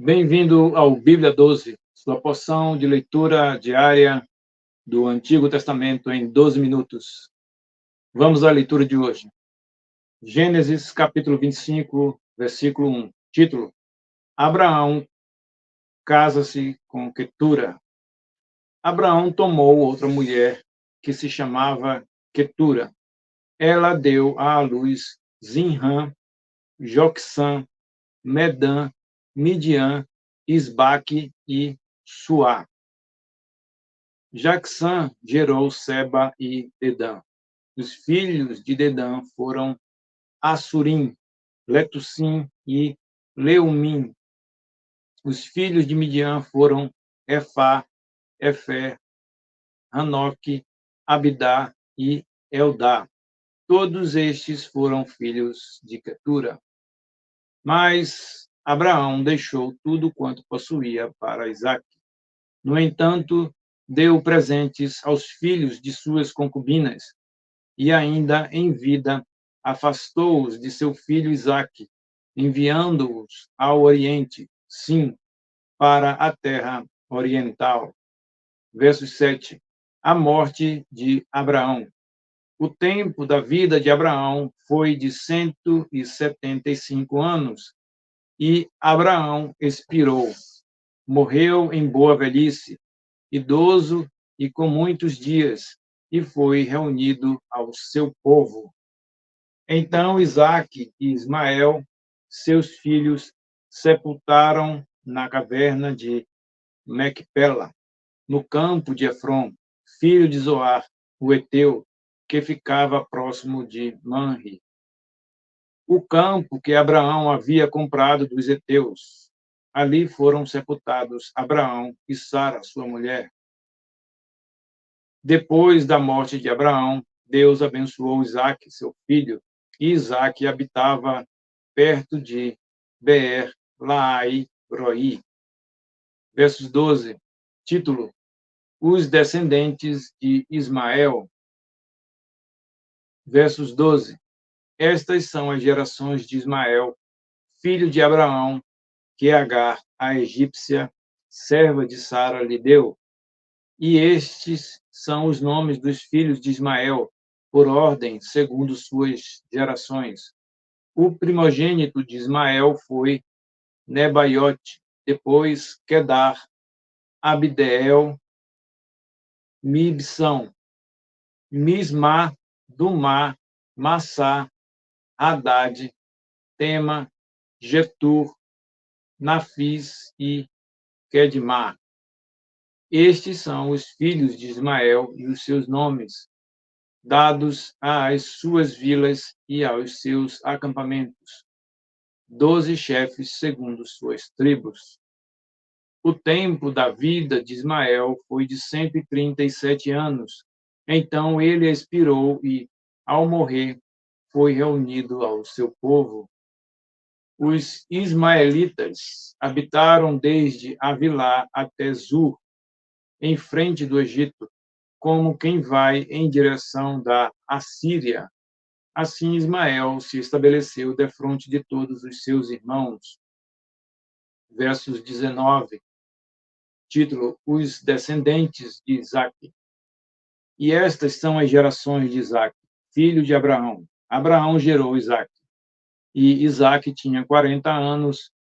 Bem-vindo ao Bíblia 12, sua porção de leitura diária do Antigo Testamento em 12 minutos. Vamos à leitura de hoje. Gênesis, capítulo 25, versículo 1. Título: Abraão casa-se com Quetura. Abraão tomou outra mulher que se chamava Quetura. Ela deu à luz Zinrã, Jocsã, Medã, Midian, Isbaque e Suá. Jaxã gerou Seba e Dedã. Os filhos de Dedã foram Assurim, Letussim e Leumim. Os filhos de Midian foram Efá, Efer, Hanoque, Abidá e Eldá. Todos estes foram filhos de Quetura. Mas Abraão deixou tudo quanto possuía para Isaque. No entanto, deu presentes aos filhos de suas concubinas, e ainda em vida afastou-os de seu filho Isaque, enviando-os ao Oriente, sim, para a terra oriental. Verso 7. A morte de Abraão. O tempo da vida de Abraão foi de 175 anos, e Abraão expirou. Morreu em boa velhice, idoso e com muitos dias, e foi reunido ao seu povo. Então Isaque e Ismael, seus filhos, sepultaram na caverna de Macpela, no campo de Efron, filho de Zoar, o heteu, que ficava próximo de Manre, o campo que Abraão havia comprado dos heteus. Ali foram sepultados Abraão e Sara, sua mulher. Depois da morte de Abraão, Deus abençoou Isaque, seu filho, e Isaque habitava perto de Beer-Lahai-Roi. Versos 12. Título: Os descendentes de Ismael. Versos 12. Estas são as gerações de Ismael, filho de Abraão, que Agar, a egípcia, serva de Sara, lhe deu. E estes são os nomes dos filhos de Ismael, por ordem, segundo suas gerações. O primogênito de Ismael foi Nebaiote, depois Quedar, Abdeel, Mibsão, Mismá, Dumá, Massá, Hadad, Tema, Getur, Nafis e Quedmá. Estes são os filhos de Ismael e os seus nomes, dados às suas vilas e aos seus acampamentos, 12 chefes segundo suas tribos. O tempo da vida de Ismael foi de 137 anos. Então ele expirou e, ao morrer, foi reunido ao seu povo. Os ismaelitas habitaram desde Avilá até Zur, em frente do Egito, como quem vai em direção da Assíria. Assim Ismael se estabeleceu defronte de todos os seus irmãos. Versos 19. Título: Os descendentes de Isaque. E estas são as gerações de Isaque, filho de Abraão. Abraão gerou Isaque. E Isaque tinha 40 anos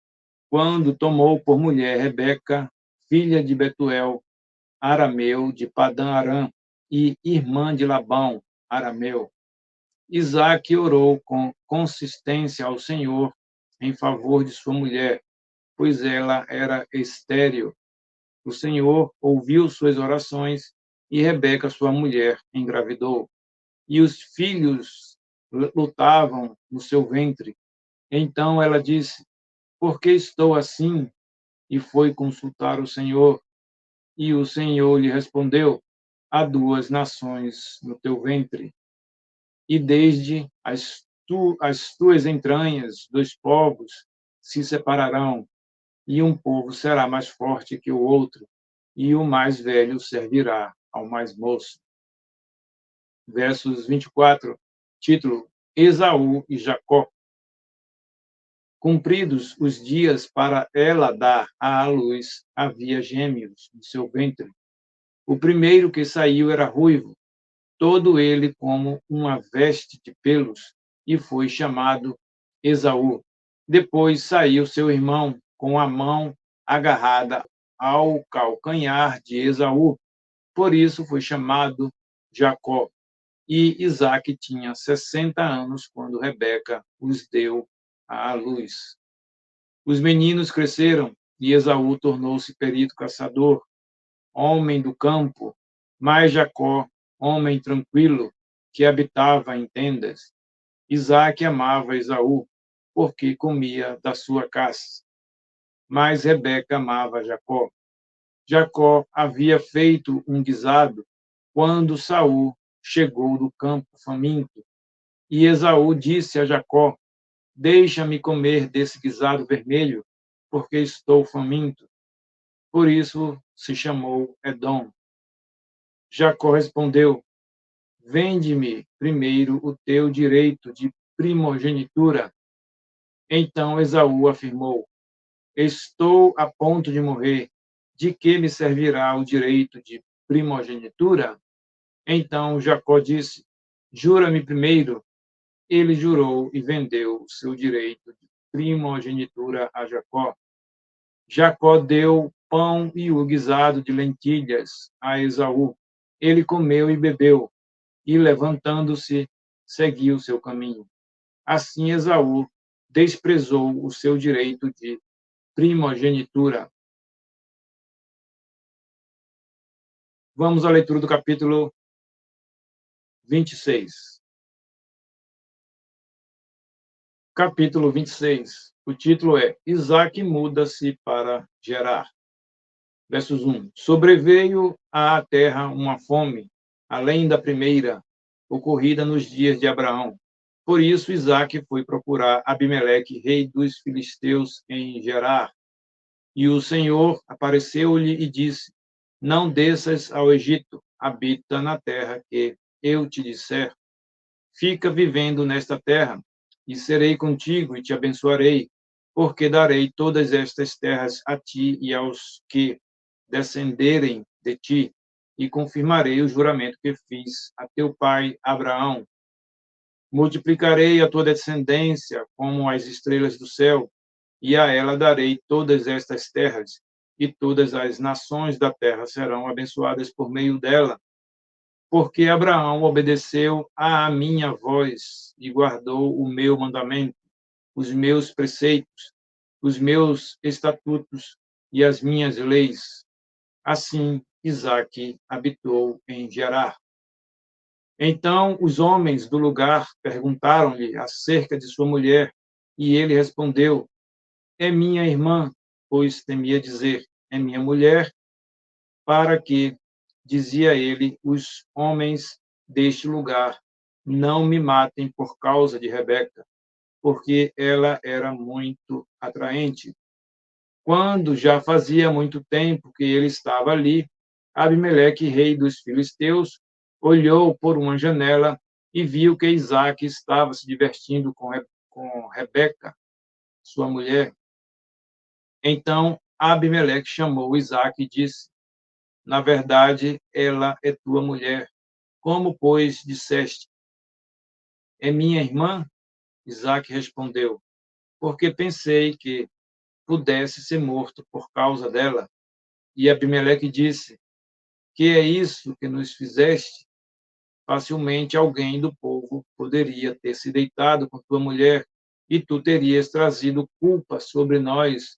quando tomou por mulher Rebeca, filha de Betuel, arameu de Padã-Arã, e irmã de Labão, arameu. Isaque orou com consistência ao Senhor em favor de sua mulher, pois ela era estéril. O Senhor ouviu suas orações e Rebeca, sua mulher, engravidou. E os filhos lutavam no seu ventre. Então ela disse: Por que estou assim? E foi consultar o Senhor. E o Senhor lhe respondeu: Há duas nações no teu ventre, e desde as tuas entranhas dois povos se separarão, e um povo será mais forte que o outro, e o mais velho servirá ao mais moço. Versos 24, título: Esaú e Jacó. Cumpridos os dias para ela dar à luz, havia gêmeos no seu ventre. O primeiro que saiu era ruivo, todo ele como uma veste de pelos, e foi chamado Esaú. Depois saiu seu irmão com a mão agarrada ao calcanhar de Esaú, por isso foi chamado Jacó. E Isaque tinha 60 anos quando Rebeca os deu à luz. Os meninos cresceram e Esaú tornou-se perito caçador, homem do campo, mas Jacó, homem tranquilo, que habitava em tendas. Isaque amava Esaú, porque comia da sua caça, mas Rebeca amava Jacó. Jacó havia feito um guisado quando Saul chegou do campo faminto, e Esaú disse a Jacó: Deixa-me comer desse guisado vermelho, porque estou faminto. Por isso se chamou Edom. Jacó respondeu: Vende-me primeiro o teu direito de primogenitura. Então Esaú afirmou: Estou a ponto de morrer. De que me servirá o direito de primogenitura? Então Jacó disse: Jura-me primeiro. Ele jurou e vendeu o seu direito de primogenitura a Jacó. Jacó deu pão e o guisado de lentilhas a Esaú. Ele comeu e bebeu, e, levantando-se, seguiu seu caminho. Assim Esaú desprezou o seu direito de primogenitura. Vamos à leitura do capítulo 26. Capítulo 26. O título é Isaque muda-se para Gerar. Versos 1. Sobreveio à terra uma fome, além da primeira, ocorrida nos dias de Abraão. Por isso Isaque foi procurar Abimeleque, rei dos filisteus, em Gerar. E o Senhor apareceu-lhe e disse: Não desças ao Egito, habita na terra que eu te disser. Fica vivendo nesta terra, e serei contigo e te abençoarei, porque darei todas estas terras a ti e aos que descenderem de ti, e confirmarei o juramento que fiz a teu pai Abraão. Multiplicarei a tua descendência como as estrelas do céu, e a ela darei todas estas terras, e todas as nações da terra serão abençoadas por meio dela, porque Abraão obedeceu à minha voz e guardou o meu mandamento, os meus preceitos, os meus estatutos e as minhas leis. Assim, Isaque habitou em Gerar. Então os homens do lugar perguntaram-lhe acerca de sua mulher, e ele respondeu: É minha irmã, pois temia dizer: É minha mulher, para que, dizia ele, os homens deste lugar não me matem por causa de Rebeca, porque ela era muito atraente. Quando já fazia muito tempo que ele estava ali, Abimeleque, rei dos filisteus, olhou por uma janela e viu que Isaque estava se divertindo com Rebeca, sua mulher. Então Abimeleque chamou Isaque e disse: Na verdade, ela é tua mulher. Como, pois, disseste: É minha irmã? Isaque respondeu: Porque pensei que pudesse ser morto por causa dela. E Abimeleque disse: Que é isso que nos fizeste? Facilmente alguém do povo poderia ter se deitado com tua mulher, e tu terias trazido culpa sobre nós.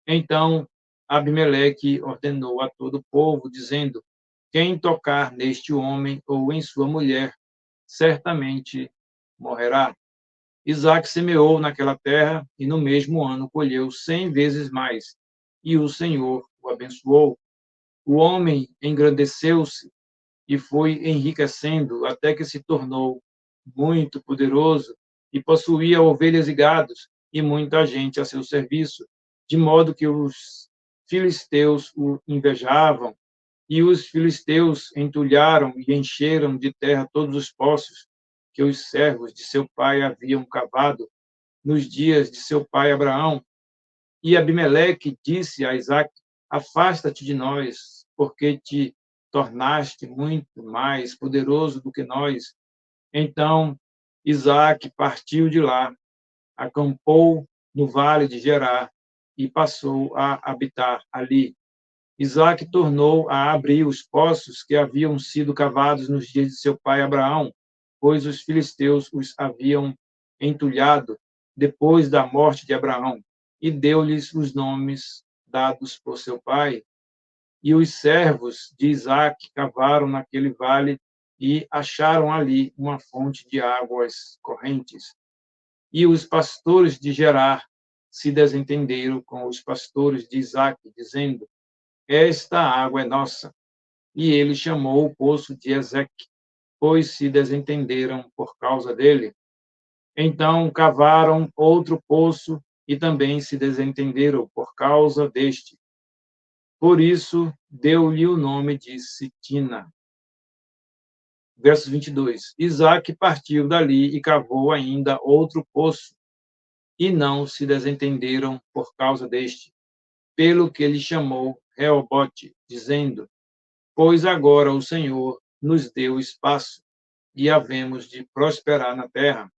Então Abimeleque ordenou a todo o povo, dizendo: Quem tocar neste homem ou em sua mulher, certamente morrerá. Isaque semeou naquela terra, e no mesmo ano colheu 100 vezes mais, e o Senhor o abençoou. O homem engrandeceu-se e foi enriquecendo até que se tornou muito poderoso e possuía ovelhas e gados e muita gente a seu serviço, de modo que os filisteus o invejavam, e os filisteus entulharam e encheram de terra todos os poços que os servos de seu pai haviam cavado. nos dias de seu pai Abraão. E Abimeleque disse a Isaque: afasta-te de nós, porque te tornaste muito mais poderoso do que nós. Então Isaque partiu de lá, acampou no vale de Gerar e passou a habitar ali. Isaque tornou a abrir os poços que haviam sido cavados nos dias de seu pai Abraão, pois os filisteus os haviam entulhado depois da morte de Abraão, e deu-lhes os nomes dados por seu pai. E os servos de Isaque cavaram naquele vale e acharam ali uma fonte de águas correntes. E os pastores de Gerar se desentenderam com os pastores de Isaque, dizendo: esta água é nossa. E ele chamou o poço de Ezeque, pois se desentenderam por causa dele. Então cavaram outro poço e também se desentenderam por causa deste. Por isso deu-lhe o nome de Sitina. Verso 22. Isaque partiu dali e cavou ainda outro poço, e não se desentenderam por causa deste, pelo que ele chamou Reobote, dizendo: pois agora o Senhor nos deu espaço e havemos de prosperar na terra.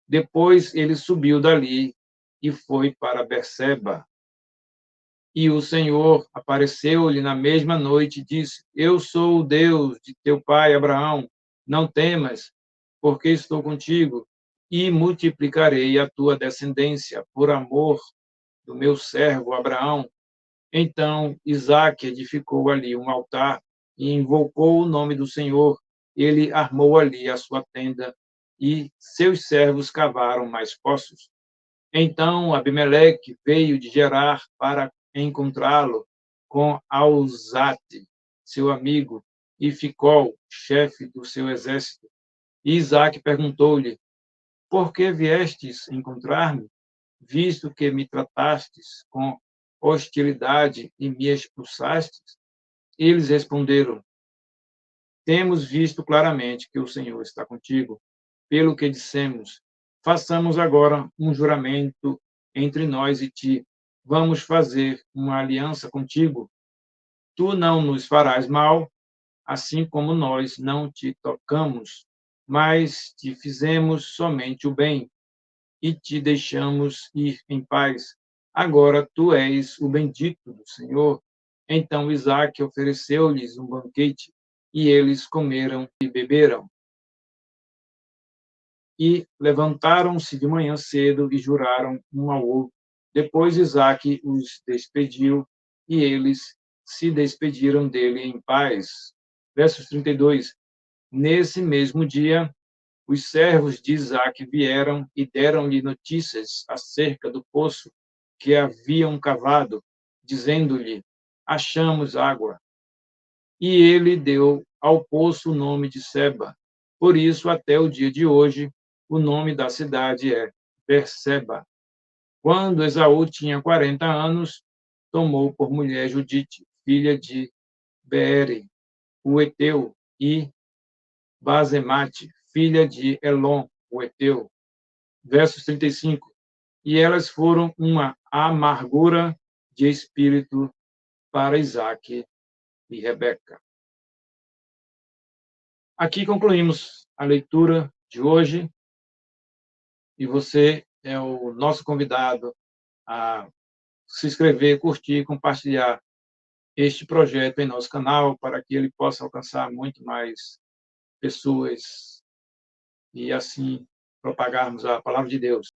Depois ele subiu dali e foi para Berseba. E o Senhor apareceu-lhe na mesma noite e disse: eu sou o Deus de teu pai Abraão, não temas, porque estou contigo, e multiplicarei a tua descendência por amor do meu servo Abraão. Então Isaque edificou ali um altar e invocou o nome do Senhor. Ele armou ali a sua tenda e seus servos cavaram mais poços. Então Abimeleque veio de Gerar para encontrá-lo com Auzate, seu amigo, e Ficol, chefe do seu exército. E Isaque perguntou-lhe: por que viestes encontrar-me, visto que me tratastes com hostilidade e me expulsastes? Eles responderam: temos visto claramente que o Senhor está contigo. Pelo que dissemos: façamos agora um juramento entre nós e ti. Vamos fazer uma aliança contigo. Tu não nos farás mal, assim como nós não te tocamos, mas te fizemos somente o bem e te deixamos ir em paz. Agora tu és o bendito do Senhor. Então Isaque ofereceu-lhes um banquete, e eles comeram e beberam. E levantaram-se de manhã cedo e juraram um ao outro. Depois Isaque os despediu, e eles se despediram dele em paz. Versos 32. Nesse mesmo dia, os servos de Isaque vieram e deram-lhe notícias acerca do poço que haviam cavado, dizendo-lhe: achamos água. E ele deu ao poço o nome de Seba. Por isso, até o dia de hoje, o nome da cidade é Berseba. Quando Esaú tinha 40 anos, tomou por mulher Judite, filha de Beere, o Eteu, e Basemate, filha de Elon, o Eteu. Versos 35. E elas foram uma amargura de espírito para Isaque e Rebeca. Aqui concluímos a leitura de hoje, e você é o nosso convidado a se inscrever, curtir, compartilhar este projeto em nosso canal para que ele possa alcançar muito mais pessoas e assim propagarmos a palavra de Deus.